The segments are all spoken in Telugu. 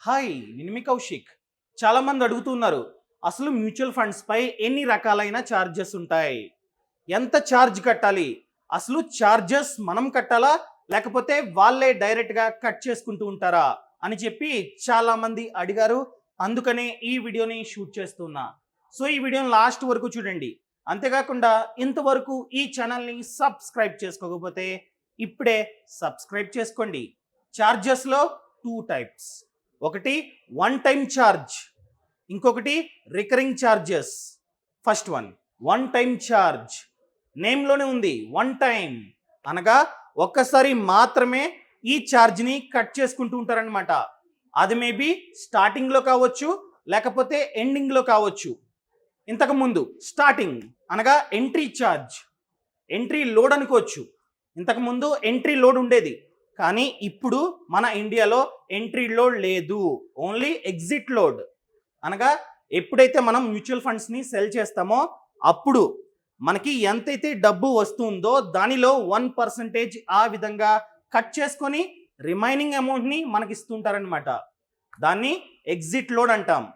హాయ్, నేను మీ కౌశిక్. చాలామంది అడుగుతున్నారు, అసలు మ్యూచువల్ ఫండ్స్ పై ఎన్ని రకాలైన ఛార్జెస్ ఉంటాయి, ఎంత ఛార్జ్ కట్టాలి, అసలు ఛార్జెస్ మనం కట్టాలా లేకపోతే వాళ్ళే డైరెక్ట్గా కట్ చేసుకుంటూ ఉంటారా అని చెప్పి చాలామంది అడిగారు. అందుకనే ఈ వీడియోని షూట్ చేస్తున్నా. సో ఈ వీడియోని లాస్ట్ వరకు చూడండి. అంతేకాకుండా ఇంతవరకు ఈ ఛానల్ని సబ్స్క్రైబ్ చేసుకోకపోతే ఇప్పుడే సబ్స్క్రైబ్ చేసుకోండి. ఛార్జెస్లో 2 టైప్స్. ఒకటి వన్ టైం ఛార్జ్, ఇంకొకటి recurring charges. First one time charge. నేమ్లోనే ఉంది వన్ టైం, అనగా ఒక్కసారి మాత్రమే ఈ ఛార్జ్ని కట్ చేసుకుంటూ ఉంటారనమాట. అది మేబీ స్టార్టింగ్లో కావచ్చు లేకపోతే ఎండింగ్లో కావచ్చు. ఇంతకుముందు స్టార్టింగ్ అనగా ఎంట్రీ ఛార్జ్, ఎంట్రీ లోడ్ అనుకోవచ్చు. ఇంతకుముందు ఎంట్రీ లోడ్ ఉండేది, కానీ ఇప్పుడు మన ఇండియాలో ఎంట్రీ లోడ్ లేదు, ఓన్లీ ఎగ్జిట్ లోడ్. అనగా ఎప్పుడైతే మనం మ్యూచువల్ ఫండ్స్ని సెల్ చేస్తామో అప్పుడు మనకి ఎంతైతే డబ్బు వస్తుందో దానిలో 1% ఆ విధంగా కట్ చేసుకొని రిమైనింగ్ అమౌంట్ని మనకి ఇస్తుంటారనమాట. దాన్ని ఎగ్జిట్ లోడ్ అంటాం.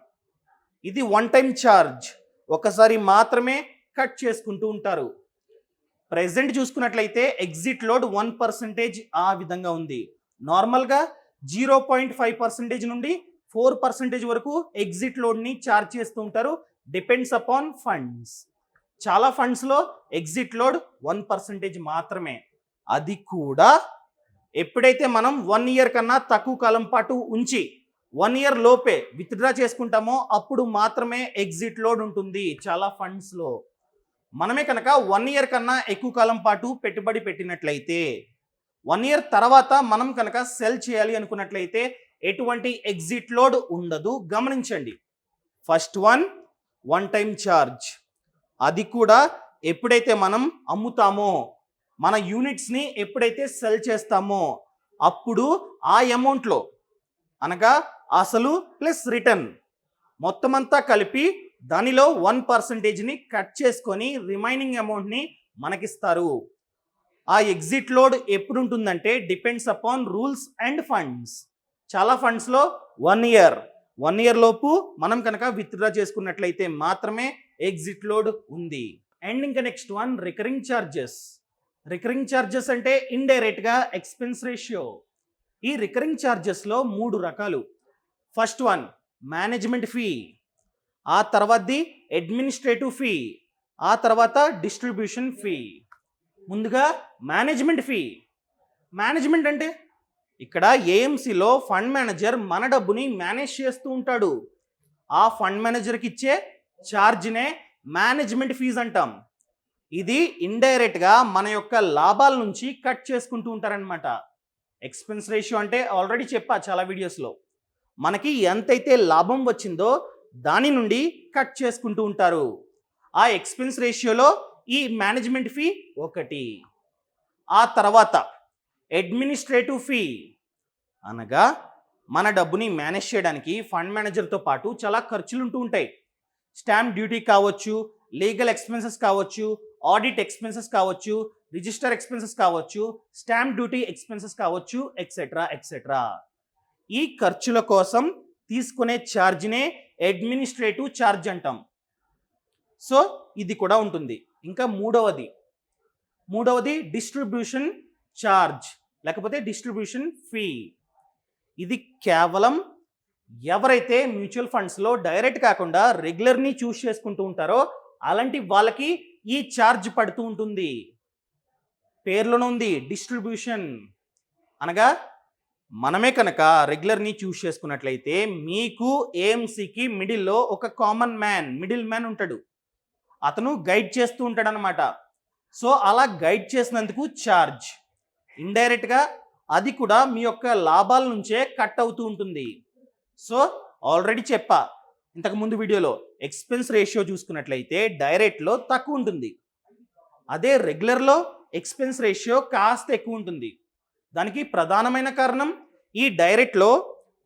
ఇది వన్ టైం ఛార్జ్, ఒకసారి మాత్రమే కట్ చేసుకుంటూ ఉంటారు. ప్రెజెంట్ చూసుకున్నట్లయితే ఎగ్జిట్ లోడ్ 1% ఆ విధంగా ఉంది. నార్మల్గా 0.5% నుండి 4% వరకు ఎగ్జిట్ లోడ్ని ఛార్జ్ చేస్తూ ఉంటారు. Depends upon funds. చాలా ఫండ్స్లో ఎగ్జిట్ లోడ్ 1% మాత్రమే. అది కూడా ఎప్పుడైతే మనం 1 ఇయర్ కన్నా తక్కువ కాలం పాటు ఉంచి 1 ఇయర్ లోపే విత్డ్రా చేసుకుంటామో అప్పుడు మాత్రమే ఎగ్జిట్ లోడ్ ఉంటుంది చాలా ఫండ్స్లో. మనమే కనుక 1 ఇయర్ కన్నా ఎక్కువ కాలం పాటు పెట్టుబడి పెట్టినట్లయితే 1 ఇయర్ తర్వాత మనం కనుక సెల్ చేయాలి అనుకున్నట్లయితే ఎటువంటి ఎగ్జిట్ లోడ్ ఉండదు. గమనించండి. First one time charge. అది కూడా ఎప్పుడైతే మనం అమ్ముతామో, మన యూనిట్స్ని ఎప్పుడైతే సెల్ చేస్తామో అప్పుడు ఆ అమౌంట్లో అనగా అసలు ప్లస్ రిటర్న్ మొత్తం అంతా కలిపి దానిలో 1%ని కట్ చేసుకొని రిమైనింగ్ అమౌంట్ని మనకిస్తారు. ఆ ఎగ్జిట్ లోడ్ ఎప్పుడు ఉంటుందంటే depends upon rules and funds. చాలా ఫండ్స్లో 1 ఇయర్ లోపు మనం కనుక విత్డ్రా చేసుకున్నట్లయితే మాత్రమే ఎగ్జిట్ లోడ్ ఉంది. అండ్ ఇంకా next recurring charges. Recurring charges అంటే ఇండైరెక్ట్గా ఎక్స్పెన్స్ రేషియో. ఈ రికరింగ్ ఛార్జెస్లో 3 రకాలు. ఫస్ట్ మేనేజ్మెంట్ ఫీ, ఆ తర్వాతది అడ్మినిస్ట్రేటివ్ ఫీ, ఆ తర్వాత డిస్ట్రిబ్యూషన్ ఫీ. ముందుగా మేనేజ్మెంట్ ఫీ. మేనేజ్మెంట్ అంటే ఇక్కడ ఏఎంసీలో ఫండ్ మేనేజర్ మన డబ్బుని మేనేజ్ చేస్తూ ఉంటాడు. ఆ ఫండ్ మేనేజర్కి ఇచ్చే ఛార్జ్నే మేనేజ్మెంట్ ఫీజ్ అంటాం. ఇది ఇండైరెక్ట్గా మన యొక్క లాభాల నుంచి కట్ చేసుకుంటూ ఉంటారనమాట. ఎక్స్పెన్స్ రేషియో అంటే ఆల్రెడీ చెప్పా చాలా వీడియోస్లో. మనకి ఎంతైతే లాభం వచ్చిందో దాని నుండి కట్ చేసుకుంటూ ఉంటారు. ఆ ఎక్స్పెన్స్ రేషియోలో ఈ మేనేజ్మెంట్ ఫీ ఒకటి. ఆ తర్వాత అడ్మినిస్ట్రేటివ్ ఫీ, అనగా మన డబ్బుని మేనేజ్ చేయడానికి ఫండ్ మేనేజర్తో పాటు చాలా ఖర్చులు ఉంటూ ఉంటాయి. స్టాంప్ డ్యూటీ కావచ్చు, లీగల్ ఎక్స్పెన్సెస్ కావచ్చు, ఆడిట్ ఎక్స్పెన్సెస్ కావచ్చు, రిజిస్టర్ ఎక్స్పెన్సెస్ కావచ్చు, స్టాంప్ డ్యూటీ ఎక్స్పెన్సెస్ కావచ్చు, ఎక్సెట్రా. ఈ ఖర్చుల కోసం తీసుకునే ఛార్జ్నే అడ్మినిస్ట్రేటివ్ ఛార్జ్ అంటాం. సో ఇది కూడా ఉంటుంది. ఇంకా మూడవది డిస్ట్రిబ్యూషన్ ఛార్జ్ లేకపోతే డిస్ట్రిబ్యూషన్ ఫీ. ఇది కేవలం ఎవరైతే మ్యూచువల్ ఫండ్స్లో డైరెక్ట్ కాకుండా రెగ్యులర్ని చూస్ చేసుకుంటూ ఉంటారో అలాంటి వాళ్ళకి ఈ ఛార్జ్ పడుతూ ఉంటుంది. పేర్లోనే ఉంది డిస్ట్రిబ్యూషన్. అనగా మనమే కనుక రెగ్యులర్ని చూస్ చేసుకున్నట్లయితే మీకు ఏఎంసీకి మిడిల్లో ఒక మిడిల్ మ్యాన్ ఉంటాడు. అతను గైడ్ చేస్తూ ఉంటాడు అనమాట. సో అలా గైడ్ చేసినందుకు ఛార్జ్. ఇండైరెక్ట్గా అది కూడా మీ యొక్క లాభాల నుంచే కట్ అవుతూ ఉంటుంది. సో ఆల్రెడీ చెప్పా ఇంతకుముందు వీడియోలో, ఎక్స్పెన్స్ రేషియో చూసుకున్నట్లయితే డైరెక్ట్లో తక్కువ ఉంటుంది. అదే రెగ్యులర్లో ఎక్స్పెన్స్ రేషియో కాస్త ఎక్కువ ఉంటుంది. దానికి ప్రధానమైన కారణం ఈ డైరెక్ట్లో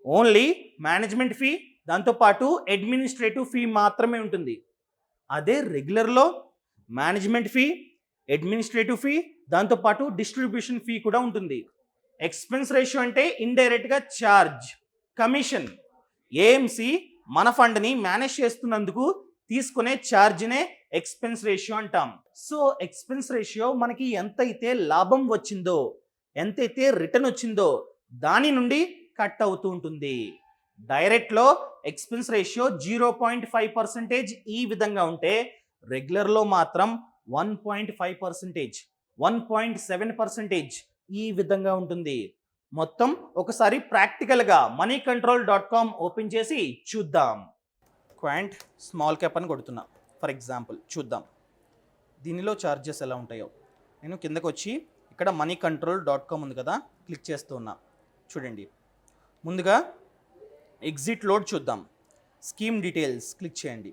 ఓన్లీ మేనేజ్మెంట్ ఫీ, దాంతోపాటు అడ్మినిస్ట్రేటివ్ ఫీ మాత్రమే ఉంటుంది. అదే రెగ్యులర్లో మేనేజ్మెంట్ ఫీ, అడ్మినిస్ట్రేటివ్ ఫీ, దాంతోపాటు డిస్ట్రిబ్యూషన్ ఫీ కూడా ఉంటుంది. ఎక్స్పెన్స్ రేషియో అంటే ఇండైరెక్ట్గా ఛార్జ్, కమిషన్ ఏఎంసి మన ఫండ్ని మేనేజ్ చేస్తున్నందుకు తీసుకునే ఛార్జ్నే ఎక్స్పెన్స్ రేషియో అంటాం. సో ఎక్స్పెన్స్ రేషియో మనకి ఎంతైతే లాభం వచ్చిందో, ఎంతైతే రిటర్న్ వచ్చిందో దాని నుండి కట్ అవుతూ ఉంటుంది. డైరెక్ట్లో ఎక్స్పెన్స్ రేషియో 0.5% ఈ విధంగా ఉంటే రెగ్యులర్లో మాత్రం 1.5%, 1.7% ఈ విధంగా ఉంటుంది. మొత్తం ఒకసారి ప్రాక్టికల్గా moneycontrol.com ఓపెన్ చేసి చూద్దాం. క్వాంట్ స్మాల్ క్యాప్ అని కొడుతున్నా ఫర్ ఎగ్జాంపుల్, చూద్దాం దీనిలో ఛార్జెస్ ఎలా ఉంటాయో. నేను కిందకు వచ్చి ఇక్కడ moneycontrol.com ఉంది కదా, క్లిక్ చేస్తూ ఉన్నా. చూడండి, ముందుగా ఎగ్జిట్ లోడ్ చూద్దాం. స్కీమ్ డీటెయిల్స్ క్లిక్ చేయండి.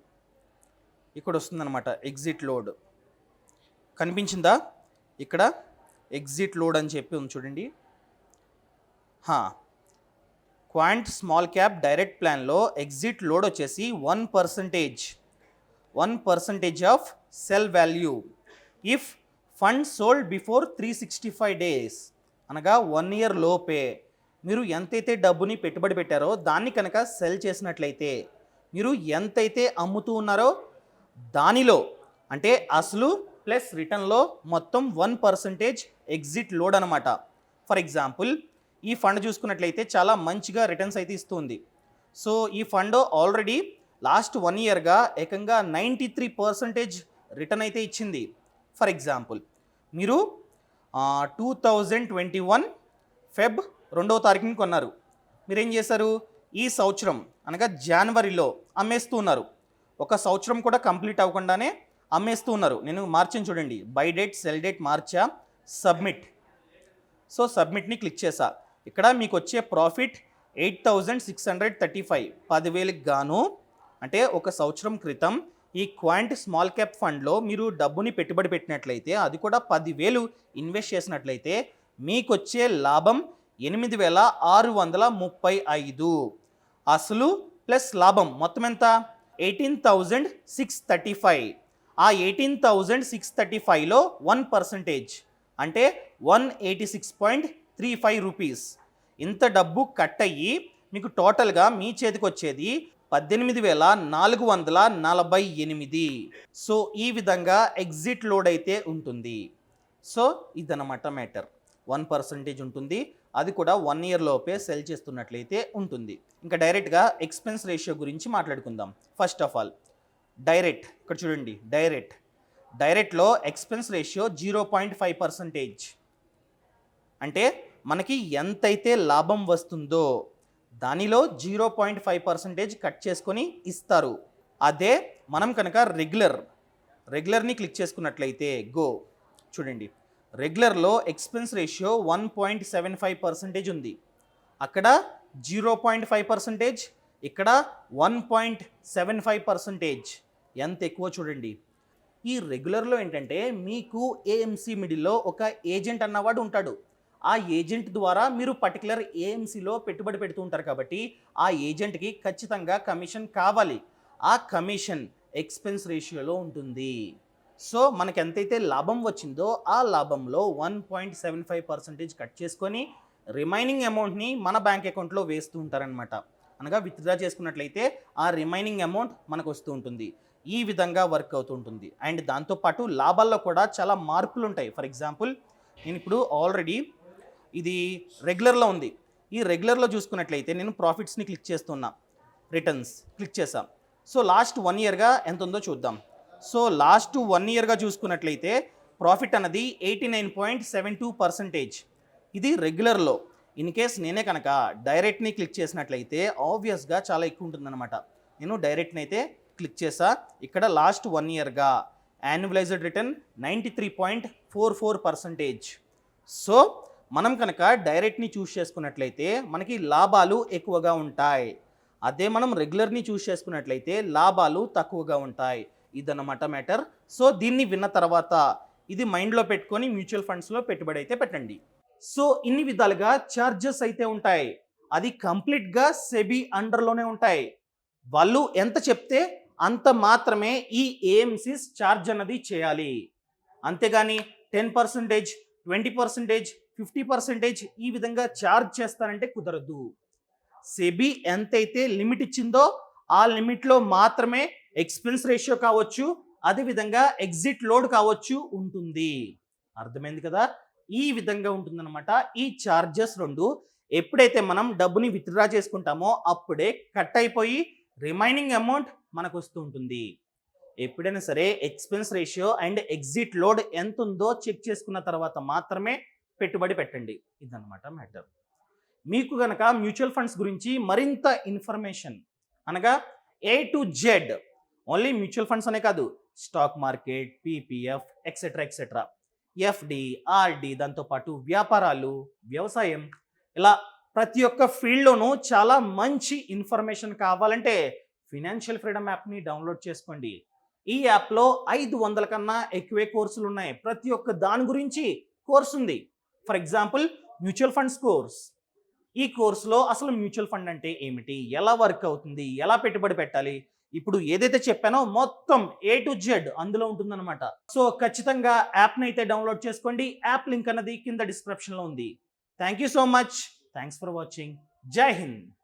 ఇక్కడ వస్తుందన్నమాట ఎగ్జిట్ లోడ్. కనిపించిందా? ఇక్కడ ఎగ్జిట్ లోడ్ అని చెప్పి ఉంది చూడండి. క్వాంట్ స్మాల్ క్యాప్ డైరెక్ట్ ప్లాన్లో ఎగ్జిట్ లోడ్ వచ్చేసి 1% of cell value if fund sold before 365 days, అనగా 1 year లోపే మీరు ఎంతైతే డబ్బుని పెట్టుబడి పెట్టారో దాన్ని కనుక సెల్ చేసినట్లయితే, మీరు ఎంతైతే అమ్ముతూ ఉన్నారో దానిలో అంటే అసలు ప్లస్ రిటర్న్లో మొత్తం 1% ఎగ్జిట్ లోడ్ అనమాట. ఫర్ ఎగ్జాంపుల్, ఈ ఫండ్ చూసుకున్నట్లయితే చాలా మంచిగా రిటర్న్స్ అయితే ఇస్తుంది. సో ఈ ఫండ్ ఆల్రెడీ లాస్ట్ 1 yearగా ఏకంగా 93% రిటర్న్ అయితే ఇచ్చింది. ఫర్ ఎగ్జాంపుల్, మీరు 2021 ఫెబ్ 2వ తారీఖుని కొన్నారు. మీరేం చేశారు? ఈ సంవత్సరం అనగా జనవరిలో అమ్మేస్తూ ఉన్నారు. ఒక సంవత్సరం కూడా కంప్లీట్ అవ్వకుండానే అమ్మేస్తూ ఉన్నారు. నేను మార్చిన చూడండి, బై డేట్, సెల్ డేట్ మార్చా, సబ్మిట్. సో సబ్మిట్ని క్లిక్ చేసా. ఇక్కడ మీకు వచ్చే ప్రాఫిట్ 8,635, 10,000కి గాను. అంటే ఒక సంవత్సరం క్రితం ఈ క్వాంట్ స్మాల్ క్యాప్ ఫండ్లో మీరు డబ్బుని పెట్టుబడి పెట్టినట్లయితే, అది కూడా 10,000 ఇన్వెస్ట్ చేసినట్లయితే మీకు వచ్చే లాభం 8,635. అసలు ప్లస్ లాభం మొత్తం ఎంత? 18,635. ఆ 18,635లో 1% అంటే 186.35 రూపీస్. ఇంత డబ్బు కట్ అయ్యి మీకు టోటల్గా మీ చేతికి వచ్చేది 18,448. సో ఈ విధంగా ఎగ్జిట్ లోడ్ అయితే ఉంటుంది. సో ఇదన్నమాట మ్యాటర్. 1% ఉంటుంది, అది కూడా 1 year లోపే సెల్ చేస్తున్నట్లయితే ఉంటుంది. ఇంకా డైరెక్ట్గా ఎక్స్పెన్స్ రేషియో గురించి మాట్లాడుకుందాం. ఫస్ట్ ఆఫ్ ఆల్ డైరెక్ట్, ఇక్కడ చూడండి, డైరెక్ట్లో ఎక్స్పెన్స్ రేషియో 0.5%. అంటే మనకి ఎంతైతే లాభం వస్తుందో దానిలో 0.5% కట్ చేసుకొని ఇస్తారు. అదే మనం కనుక రెగ్యులర్ని క్లిక్ చేసుకున్నట్లయితే చూడండి, రెగ్యులర్లో ఎక్స్పెన్స్ రేషియో 1.75% ఉంది. అక్కడ 0.5%, ఇక్కడ 1.75%. ఎంత ఎక్కువ చూడండి. ఈ రెగ్యులర్లో ఏంటంటే మీకు ఏఎంసీ మిడిల్లో ఒక ఏజెంట్ అన్నవాడు ఉంటాడు. ఆ ఏజెంట్ ద్వారా మీరు పర్టికులర్ ఏఎంసీలో పెట్టుబడి పెడుతూ ఉంటారు కాబట్టి ఆ ఏజెంట్కి ఖచ్చితంగా కమిషన్ కావాలి. ఆ కమిషన్ ఎక్స్పెన్స్ రేషియోలో ఉంటుంది. సో మనకి ఎంతైతే లాభం వచ్చిందో ఆ లాభంలో 1.75% కట్ చేసుకొని రిమైనింగ్ అమౌంట్ని మన బ్యాంక్ అకౌంట్లో వేస్తూ ఉంటారనమాట. అనగా విత్డ్రా చేసుకున్నట్లయితే ఆ రిమైనింగ్ అమౌంట్ మనకు వస్తూ ఉంటుంది. ఈ విధంగా వర్క్ అవుతూ ఉంటుంది. అండ్ దాంతోపాటు లాభాల్లో కూడా చాలా మార్పులు ఉంటాయి. ఫర్ ఎగ్జాంపుల్, నేను ఇప్పుడు ఆల్రెడీ ఇది రెగ్యులర్లో ఉంది. ఈ రెగ్యులర్లో చూసుకున్నట్లయితే నేను ప్రాఫిట్స్ని క్లిక్ చేస్తున్నా, రిటర్న్స్ క్లిక్ చేసాం. సో లాస్ట్ 1 yearగా ఎంత ఉందో చూద్దాం. సో లాస్ట్ 1 yearగా చూసుకున్నట్లయితే ప్రాఫిట్ అన్నది 89.72%. ఇది రెగ్యులర్లో. ఇన్ కేస్ నేనే కనుక డైరెక్ట్ని క్లిక్ చేసినట్లయితే ఆబ్వియస్గా చాలా ఎక్కువ ఉంటుందన్నమాట. నేను డైరెక్ట్ని అయితే క్లిక్ చేసా. ఇక్కడ లాస్ట్ 1 yearగా యాన్యువలైజ్డ్ రిటర్న్ 93.44%. సో మనం కనుక డైరెక్ట్ని చూస్ చేసుకున్నట్లయితే మనకి లాభాలు ఎక్కువగా ఉంటాయి. అదే మనం రెగ్యులర్ని చూస్ చేసుకున్నట్లయితే లాభాలు తక్కువగా ఉంటాయి. ఇదన్నమాట మ్యాటర్. సో దీన్ని విన్న తర్వాత ఇది మైండ్లో పెట్టుకొని మ్యూచువల్ ఫండ్స్లో పెట్టుబడి అయితే పెట్టండి. సో ఇన్ని విధాలుగా ఛార్జెస్ అయితే ఉంటాయి. అది కంప్లీట్గా సెబీ అండర్లోనే ఉంటాయి. వాళ్ళు ఎంత చెప్తే అంత మాత్రమే ఈ ఏఎంసీస్ ఛార్జ్ అన్నది చేయాలి. అంతేగాని 10%, 20%, 50% ఈ విధంగా ఛార్జ్ చేస్తారంటే కుదరదు. సెబీ ఎంతైతే లిమిట్ ఇచ్చిందో ఆ లిమిట్లో మాత్రమే ఎక్స్పెన్స్ రేషియో కావచ్చు, అదేవిధంగా ఎగ్జిట్ లోడ్ కావచ్చు ఉంటుంది. అర్థమైంది కదా? ఈ విధంగా ఉంటుందన్నమాట. ఈ చార్జెస్ రెండు ఎప్పుడైతే మనం డబ్బుని విత్డ్రా చేసుకుంటామో అప్పుడే కట్ అయిపోయి రిమైనింగ్ అమౌంట్ మనకు వస్తూ ఉంటుంది. ఎప్పుడైనా సరే expense ratio and exit load ఎంత ఉందో చెక్ చేసుకున్న తర్వాత మాత్రమే పెట్టుబడి పెట్టండి. ఇదన్నమాట మ్యాటర్. మీకు గనక మ్యూచువల్ ఫండ్స్ గురించి మరింత ఇన్ఫర్మేషన్ అనగా A to Z, only mutual funds అనే కాదు, stock market, PPF etcetera etcetera, FD, RD, దాంతోపాటు వ్యాపారాలు, వ్యవసాయం, ఇలా ప్రతి ఒక్క ఫీల్డ్లోనూ చాలా మంచి ఇన్ఫర్మేషన్ కావాలంటే ఫినాన్షియల్ ఫ్రీడమ్ యాప్ని డౌన్లోడ్ చేసుకోండి. ఈ యాప్లో 500 కన్నా ఎక్కువే కోర్సులు ఉన్నాయి. ప్రతి ఒక్క దాని గురించి కోర్స్ ఉంది. For example mutual funds course. ఈ కోర్సులో అసలు మ్యూచువల్ ఫండ్ అంటే ఏమిటి, ఎలా వర్క్ అవుతుంది, ఎలా పెట్టుబడి పెట్టాలి, ఇప్పుడు ఏదైతే చెప్పానో మొత్తం ఏ టు జెడ్ అందులో ఉంటుందన్నమాట. సో ఖచ్చితంగా యాప్ని అయితే డౌన్లోడ్ చేసుకోండి. యాప్ లింక్ అన్నది కింద డిస్క్రిప్షన్లో ఉంది. Thank you so much. Thanks for watching. జై హింద్.